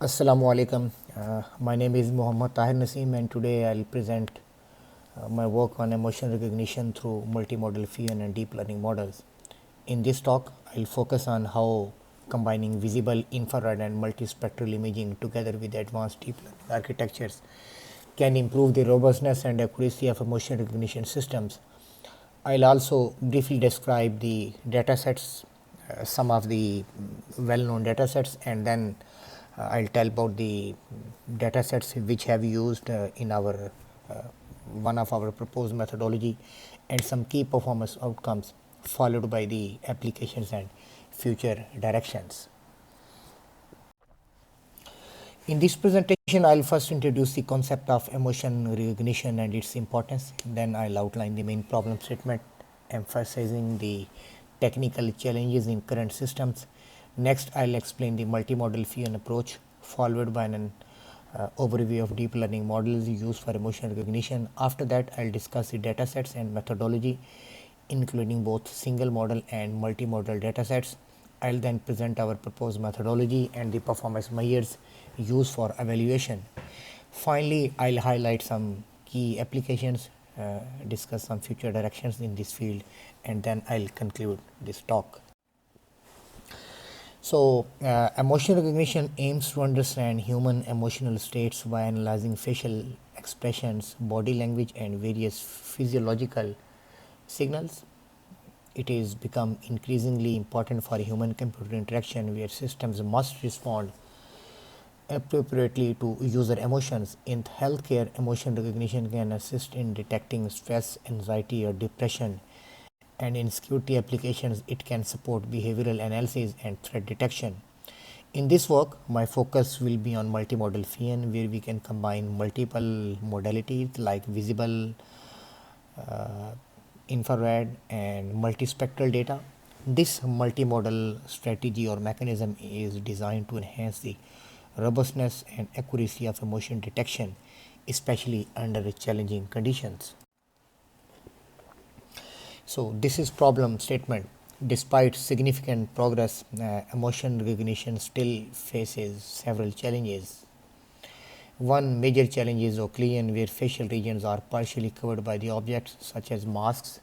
Assalamualaikum. My name is Tahir Naseem, and today I'll present my work on emotion recognition through multimodal Ph.D. and deep learning models. In this talk, I'll focus on how combining visible, infrared, and multispectral imaging together with advanced deep learning architectures can improve the robustness and accuracy of emotion recognition systems. I'll also briefly describe the datasets, some of the well-known datasets, and then I'll tell about the datasets which have used in our one of our proposed methodology and some key performance outcomes, followed by the applications and future directions. In this presentation, I'll first introduce the concept of emotion recognition and its importance. Then I'll outline the main problem statement, emphasizing the technical challenges in current systems. Next, I'll explain the multimodal Ph.D. approach, followed by an overview of deep learning models used for emotion recognition. After that, I'll discuss the datasets and methodology, including both single model and multimodal datasets. I'll then present our proposed methodology and the performance measures used for evaluation. Finally, I'll highlight some key applications, discuss some future directions in this field, and then I'll conclude this talk. So, emotion recognition aims to understand human emotional states by analyzing facial expressions, body language, and various physiological signals. It has become increasingly important for human-computer interaction where systems must respond appropriately to user emotions. In healthcare, emotion recognition can assist in detecting stress, anxiety, or depression, and in security applications, it can support behavioral analysis and threat detection. In this work, my focus will be on multimodal Ph.D. where we can combine multiple modalities like visible, infrared, and multispectral data. This multimodal strategy or mechanism is designed to enhance the robustness and accuracy of emotion detection, especially under challenging conditions. So, this is problem statement. Despite significant progress, emotion recognition still faces several challenges. One major challenge is occlusion, where facial regions are partially covered by the objects such as masks,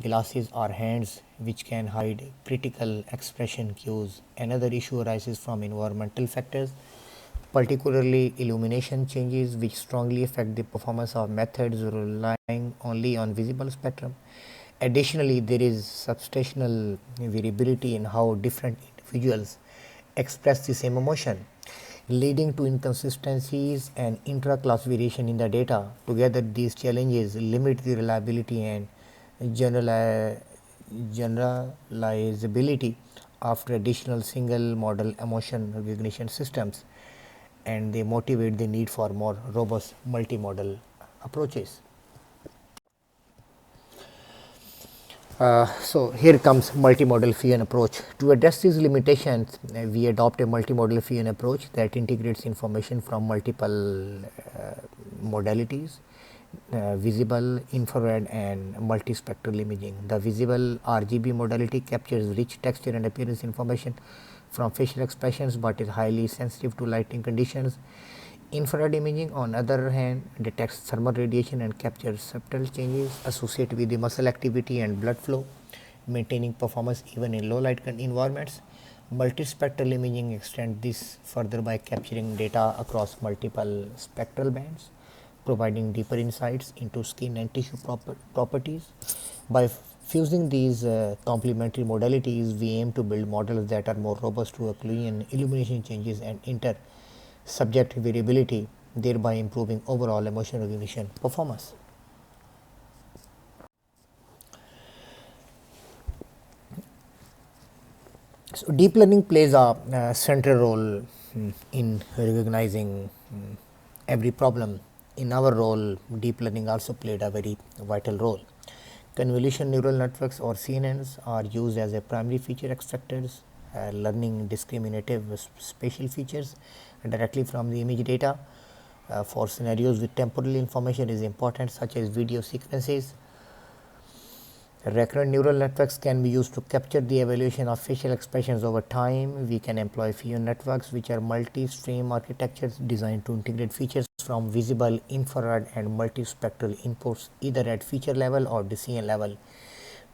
glasses, or hands, which can hide critical expression cues. Another issue arises from environmental factors, particularly illumination changes, which strongly affect the performance of methods relying only on visible spectrum. Additionally, there is substantial variability in how different individuals express the same emotion, leading to inconsistencies and intra-class variation in the data. Together, these challenges limit the reliability and generalizability of traditional single model emotion recognition systems, and they motivate the need for more robust multimodal approaches. So, here comes multimodal Ph.D. approach. To address these limitations, we adopt a multimodal Ph.D. approach that integrates information from multiple modalities, visible, infrared, and multispectral imaging. The visible RGB modality captures rich texture and appearance information from facial expressions but is highly sensitive to lighting conditions. Infrared imaging, on the other hand, detects thermal radiation and captures subtle changes associated with the muscle activity and blood flow, maintaining performance even in low light environments. Multispectral imaging extends this further by capturing data across multiple spectral bands, providing deeper insights into skin and tissue properties. By fusing these complementary modalities, we aim to build models that are more robust to occlusion, illumination changes, and inter-subject variability, thereby improving overall emotion recognition performance. So, deep learning plays a central role in recognizing every problem. In our role, deep learning also played a very vital role. Convolution neural networks or CNNs are used as a primary feature extractors, learning discriminative spatial features directly from the image data. For scenarios with temporal information is important, such as video sequences. Recurrent neural networks can be used to capture the evaluation of facial expressions over time. We can employ Phi networks, which are multi-stream architectures designed to integrate features from visible, infrared, and multispectral inputs either at feature level or decision level.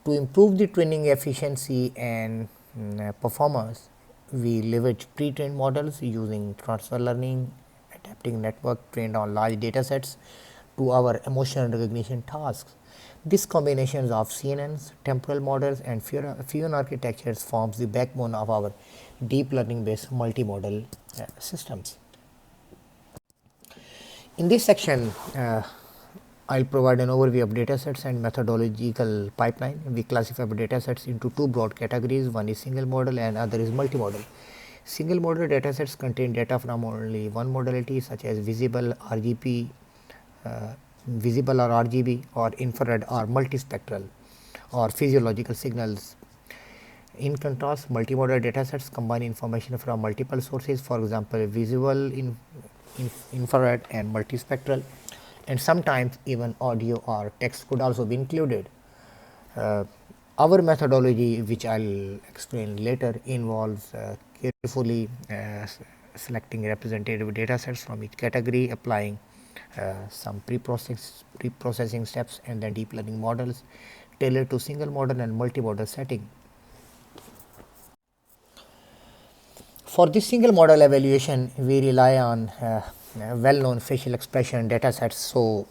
To improve the training efficiency and performance, we leverage pre-trained models using transfer learning, adapting network trained on large data sets to our emotion recognition tasks. This combination of CNNs, temporal models, and Fusion architectures forms the backbone of our deep learning based multimodal systems. In this section, I'll provide an overview of datasets and methodological pipeline. We classify datasets into two broad categories. One is single model and other is multimodal. Single model datasets contain data from only one modality, such as visible, visible or RGB, or infrared or multispectral or physiological signals. In contrast, multimodal datasets combine information from multiple sources, for example, visual, infrared, and multispectral, and sometimes even audio or text could also be included. Our methodology, which I'll explain later, involves carefully selecting representative datasets from each category, applying some pre-processing steps, and then deep learning models tailored to single model and multimodal setting. For this single model evaluation, we rely on well-known facial expression datasets. So,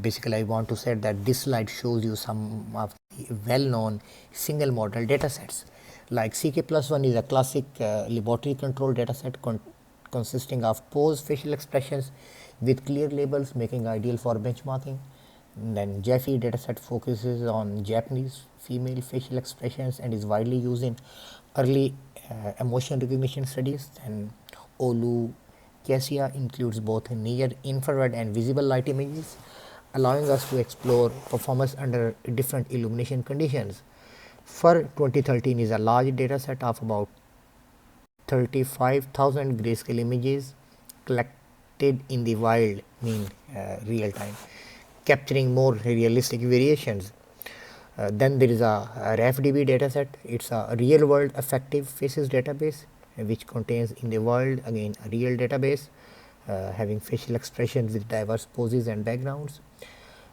basically, I want to say that this slide shows you some of the well-known single model datasets. Like 𝗠𝘂𝗋+1 is a classic laboratory control dataset consisting of posed facial expressions with clear labels, making ideal for benchmarking. And then 𝗙𝗵𝗿 dataset focuses on Japanese female facial expressions and is widely used in early emotion recognition studies. And 𝗘𝗺𝗫𝗂𝗃 includes both near infrared and visible light images, allowing us to explore performance under different illumination conditions. 𝗏 2013 is a large dataset of about 35,000 grayscale images collected in the wild, real time, capturing more realistic variations. Then there is a 𝗟𝗲𝗿𝗵 dataset. It's a real world affective faces database which contains in the world again a real database having facial expressions with diverse poses and backgrounds.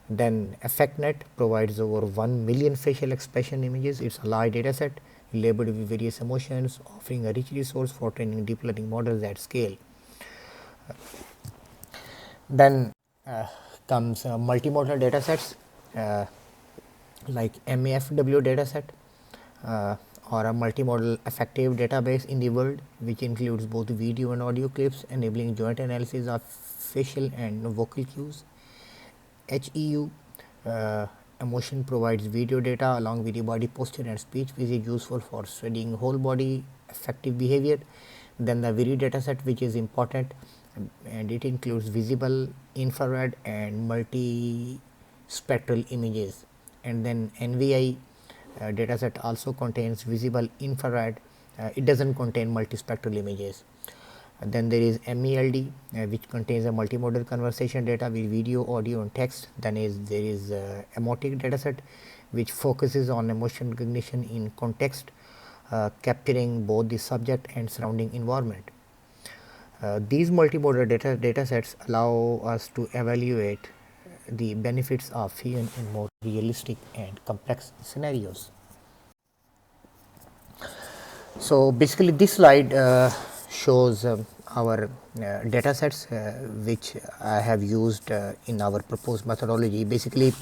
Then AffectNet provides over 1 million facial expression images. It's a large dataset labeled with various emotions, offering a rich resource for training deep learning models at scale. Then comes multimodal datasets like MAFW dataset or a multimodal affective database in the world, which includes both video and audio clips, enabling joint analysis of facial and vocal cues. HEU emotion provides video data along with the body posture and speech, which is useful for studying whole body affective behavior. Then the VIRI dataset, which is important, and it includes visible, infrared, and multispectral images. And then NVI dataset also contains visible, infrared. It doesn't contain multispectral images. Then there is MELD, which contains a multimodal conversation data with video, audio, and text. Then there is emotic dataset, which focuses on emotion recognition in context, capturing both the subject and surrounding environment. These multimodal datasets allow us to evaluate the benefits of Fusion in more realistic and complex scenarios. So, basically this slide shows our datasets which I have used in our proposed methodology. Basically,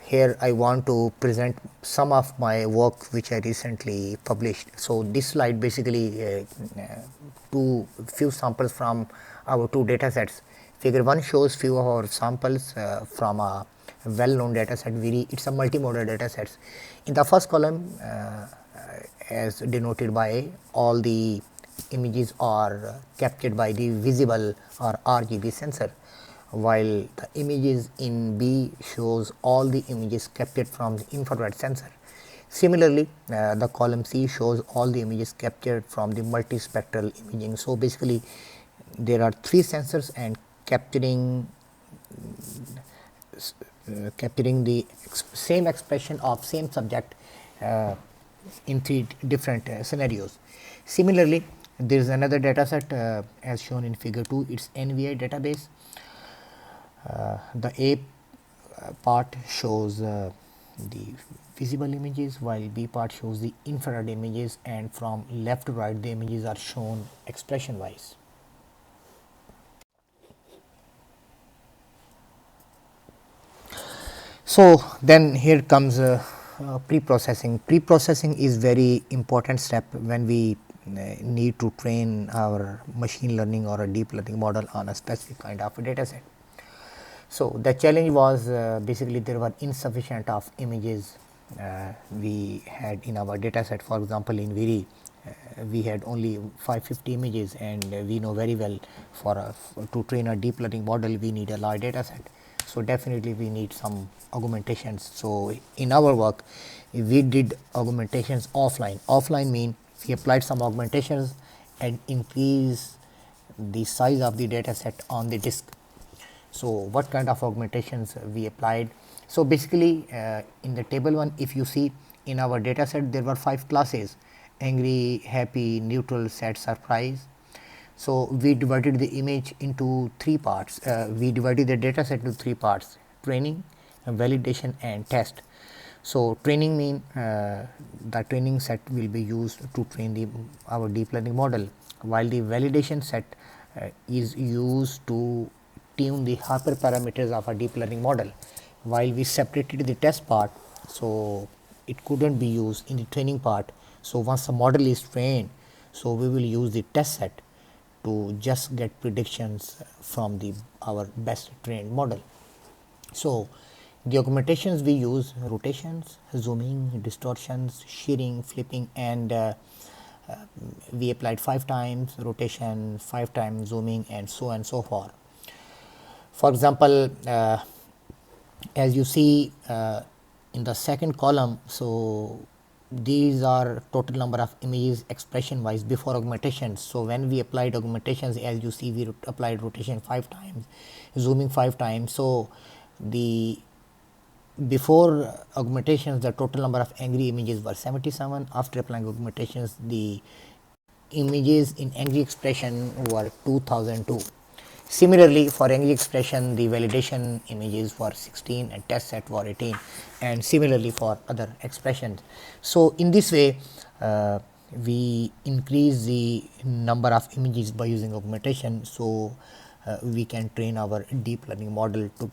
here I want to present some of my work which I recently published. So, this slide basically few samples from our two datasets. Figure 1 shows few of our samples from a well-known dataset VIRI. It's a multimodal datasets. In the first column, as denoted by all the images are captured by the visible or RGB sensor, while the images in B shows all the images captured from the infrared sensor. Similarly, the column C shows all the images captured from the multispectral imaging. So, basically there are 3 sensors and capturing capturing the same expression of same subject in three different scenarios. Similarly, there is another data set as shown in figure 2, it's NVI database. The A part shows the visible images, while B part shows the infrared images, and from left to right the images are shown expression wise. So then here comes pre-processing. Pre-processing is very important step when we need to train our machine learning or a deep learning model on a specific kind of a data set. So the challenge was basically there were insufficient of images we had in our data set. For example, in 𝗿𝗏 we had only 550 images, and we know very well to train a deep learning model we need a large data set. So definitely we need some augmentations. So in our work we did augmentations offline. Offline mean we applied some augmentations and increase the size of the data set on the disk. So what kind of augmentations we applied? So basically in the table 1, if you see in our data set there were 5 classes: angry, happy, neutral, sad, surprise. So we divided the image into 3 parts. We divided the data set into 3 parts: training, validation and test. So training mean the training set will be used to train our deep learning model, while the validation set is used to tune the hyperparameters of a deep learning model. While we separated the test part, so it couldn't be used in the training part. So once the model is trained, so we will use the test set to just get predictions from our best trained model. So the augmentations we use: rotations, zooming, distortions, shearing, flipping, and we applied 5 times rotation, 5 times zooming, and so on and so forth. For example, as you see in the second column, so these are total number of images expression wise before augmentations. So when we applied augmentations, as you see, we applied rotation 5 times, zooming 5 times. So before augmentations the total number of angry images were 77. After applying augmentations, the images in angry expression were 2002. Similarly, for angry expression the validation images were 16 and test set were 18, and similarly for other expressions. So in this way we increase the number of images by using augmentation, so we can train our deep learning model to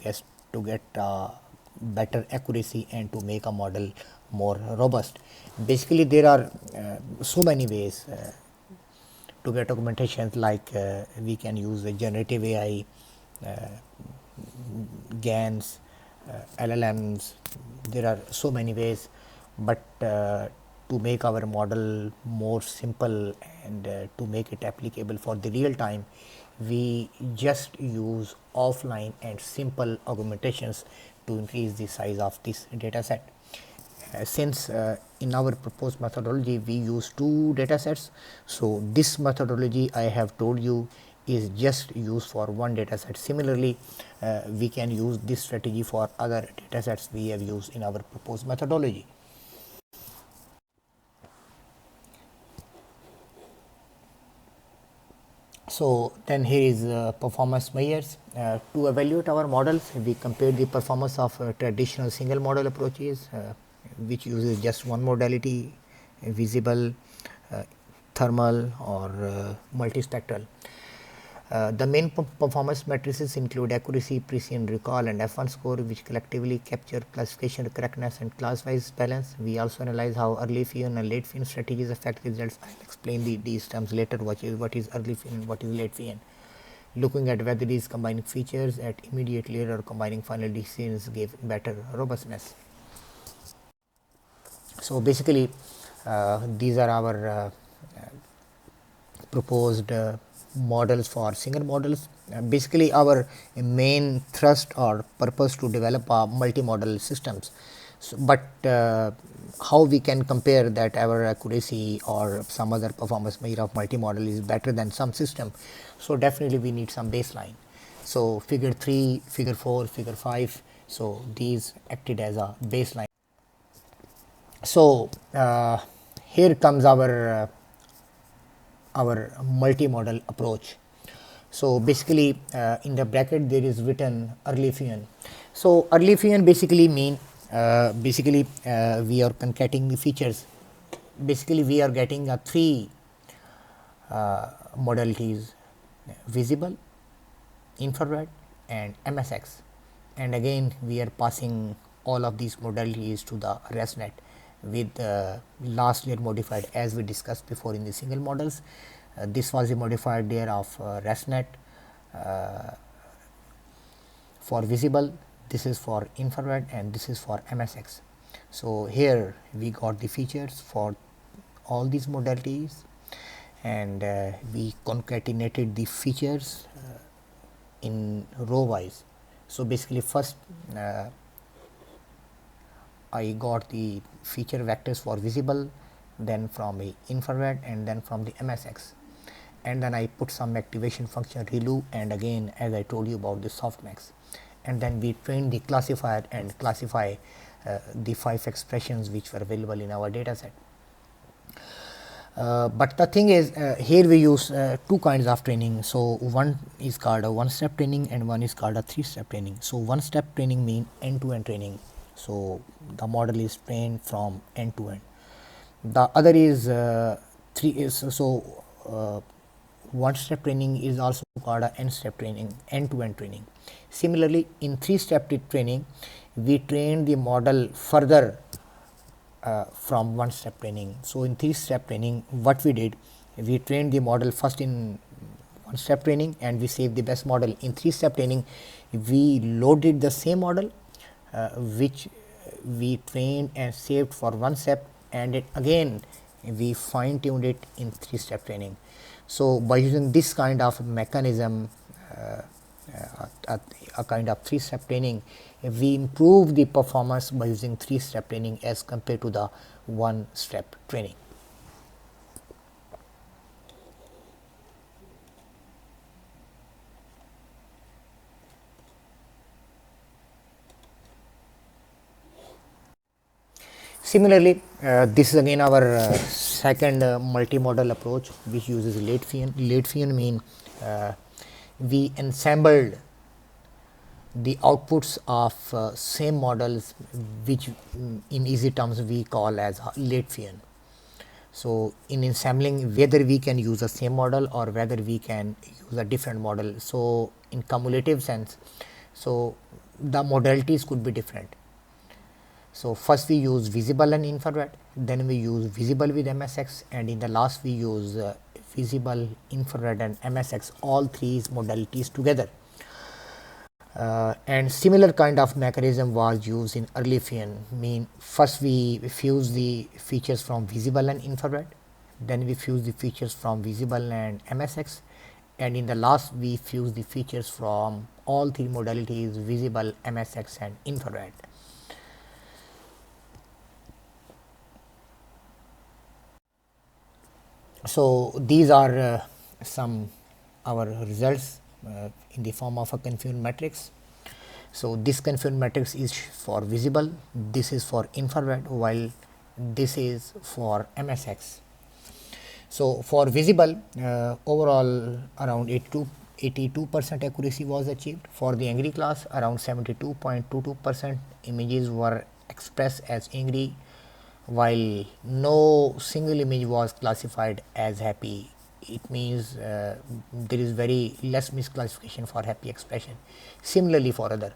get better accuracy and to make a model more robust. Basically there are so many ways to get augmentations, like we can use the generative AI, GANs, LLMs. There are so many ways, but to make our model more simple and to make it applicable for the real time, we just use offline and simple augmentations to increase the size of this data set. Since in our proposed methodology we use 2 data sets, so this methodology I have told you is just used for 1 data set. Similarly, we can use this strategy for other data sets we have used in our proposed methodology. So then here is performance measures. To evaluate our models, we compare the performance of traditional single model approaches, which uses just one modality, visible, thermal or multispectral. The main performance matrices include accuracy, precision, recall and F1 score, which collectively capture classification correctness and class-wise balance. We also analyze how early Phi-n and late Phi-n strategies affect results. I will explain these terms later, what is early Phi-n and what is late Phi-n. Looking at whether these combining features at immediate layer or combining final decisions gave better robustness. So basically these are our proposed models for single models. Basically our main thrust or purpose to develop multi-model systems. So, but how we can compare that our accuracy or some other performance measure of multi-model is better than some system? So definitely we need some baseline. So figure 3, figure 4, figure 5, So these acted as a baseline. So here comes our multimodal approach. So basically in the bracket there is written 𝗟𝗲𝗰𝗏. So 𝗟𝗲𝗰𝗏 basically mean we are concatenating the features. Basically we are getting a three modalities: visible, infrared and MSX, and again we are passing all of these modalities to the ResNet with last layer modified as we discussed before in the single models. This was the modified layer of ResNet for visible, this is for infrared and this is for MSX. So here we got the features for all these modalities, and we concatenated the features in row wise. So basically first I got the feature vectors for visible, then from the infrared and then from the MSX, and then I put some activation function ReLU, and again as I told you about the softmax, and then we trained the classifier and classify the 5 expressions which were available in our data set. But the thing is here we use two kinds of training. So one is called a one-step training and one is called a three-step training. So one-step training means end-to-end training. So the model is trained from end to end. The other is one-step training is also called a end-step training, end-to-end training. Similarly, in three-step training, we train the model further from one-step training. So in three-step training, what we did, we trained the model first in one-step training and we saved the best model. In three-step training, we loaded the same model which we trained and saved for one step, and it again we fine-tuned it in three-step training. So by using this kind of mechanism, a kind of three-step training, we improve the performance by using three-step training as compared to the one-step training. Similarly, this is again our second multimodal approach which uses 𝗏𝗏𝗰𝗏. 𝗏𝗏𝗰𝗏 mean we ensembled the outputs of same models which in easy terms we call as 𝗏𝗏𝗰𝗏. So in ensembling, whether we can use the same model or whether we can use a different model. So in cumulative sense, so the modalities could be different. So first we use visible and infrared, then we use visible with MSX, and in the last we use visible, infrared and MSX, all three modalities together. And similar kind of mechanism was used in 𝗟𝗏𝗰𝗏, mean first we fuse the features from visible and infrared, then we fuse the features from visible and MSX, and in the last we fuse the features from all three modalities, visible, MSX and infrared. So these are some our results in the form of a confused matrix. So this confused matrix is for visible, this is for infrared, while this is for MSX. So for visible, overall around 82% accuracy was achieved. For the angry class, around 72.22% images were expressed as angry, while no single image was classified as happy. It means there is very less misclassification for happy expression. Similarly for other.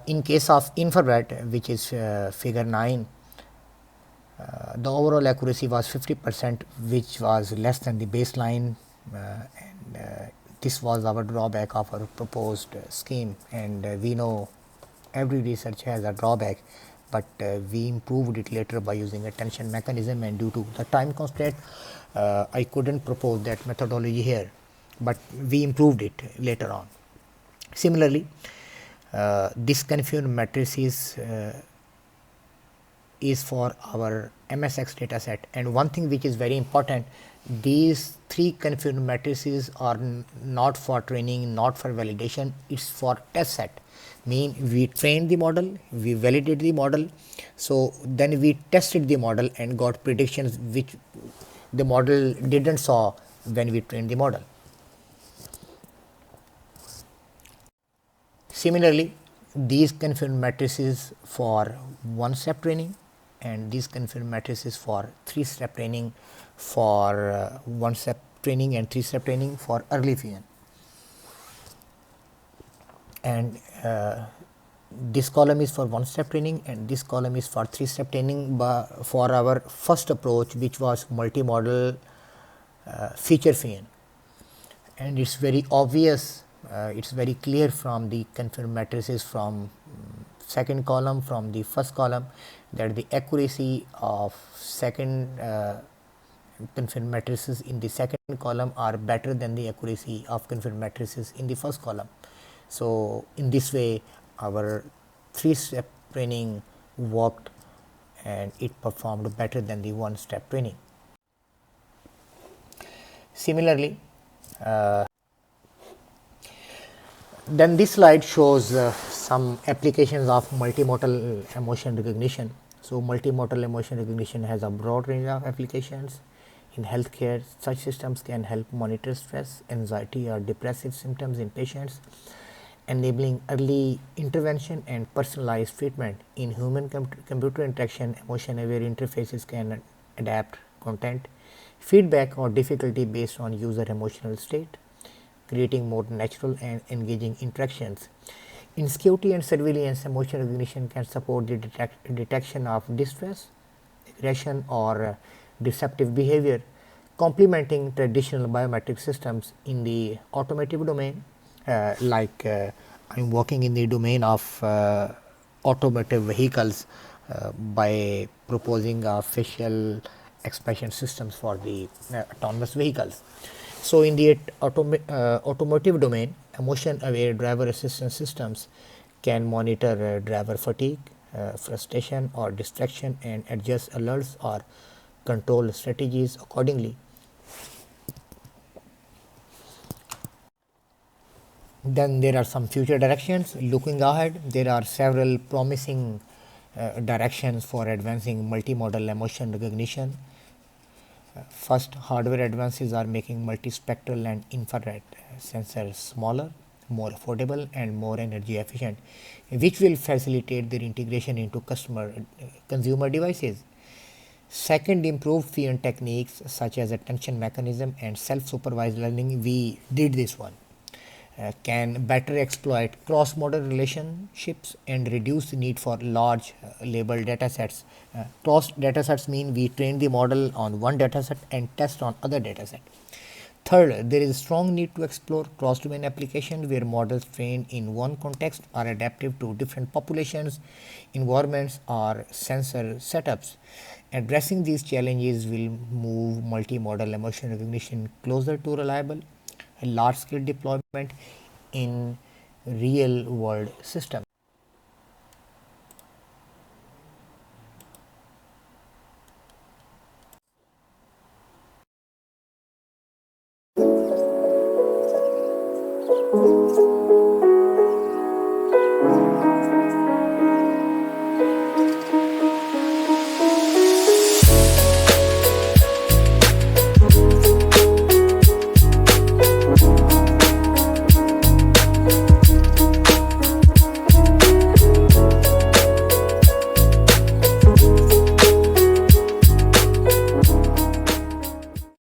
In case of infrared, which is figure 9, the overall accuracy was 50%, which was less than the baseline, and this was our drawback of our proposed scheme, and we know every research has a drawback, but we improved it later by using attention mechanism, and due to the time constraint I couldn't propose that methodology here, but we improved it later on. Similarly, this confused matrices is for our MSX data set, and one thing which is very important, these three confused matrices are not for training, not for validation, it's for test set. mean we trained the model, we validated the model, so then we tested the model and got predictions which the model didn't saw when we trained the model. Similarly, these confirm matrices for one-step training and these confirm matrices for three-step training for one-step training and three-step training for early Phi_n. And this column is for one-step training and this column is for three-step training for our first approach, which was multimodal feature Phi_n. And it's very obvious, it's very clear from the confirmed matrices from second column, from the first column, that the accuracy of second confirmed matrices in the second column are better than the accuracy of confirmed matrices in the first column. So in this way our three-step training worked and it performed better than the one-step training. Similarly, then this slide shows some applications of multimodal emotion recognition. So multimodal emotion recognition has a broad range of applications. In healthcare, such systems can help monitor stress, anxiety or depressive symptoms in patients, enabling early intervention and personalized treatment. In human computer interaction, emotion-aware interfaces can adapt content, feedback or difficulty based on user emotional state, creating more natural and engaging interactions. In security and surveillance, emotion recognition can support the detection of distress, aggression or deceptive behavior, complementing traditional biometric systems. In the automotive domain, I'm working in the domain of automotive vehicles by proposing facial expression systems for the autonomous vehicles. So in the automotive domain, emotion-aware driver assistance systems can monitor driver fatigue, frustration or distraction and adjust alerts or control strategies accordingly. Then there are some future directions. Looking ahead, there are several promising directions for advancing multimodal emotion recognition. First, hardware advances are making multispectral and infrared sensors smaller, more affordable and more energy efficient, which will facilitate their integration into consumer devices. Second, improved Phi_n techniques such as attention mechanism and self-supervised learning, we did this one, can better exploit cross-model relationships and reduce the need for large labeled datasets. Cross datasets mean we train the model on one dataset and test on other dataset. Third, there is a strong need to explore cross-domain applications where models trained in one context are adaptive to different populations, environments or sensor setups. Addressing these challenges will move multimodal emotion recognition closer to reliable large-scale deployment in real-world systems.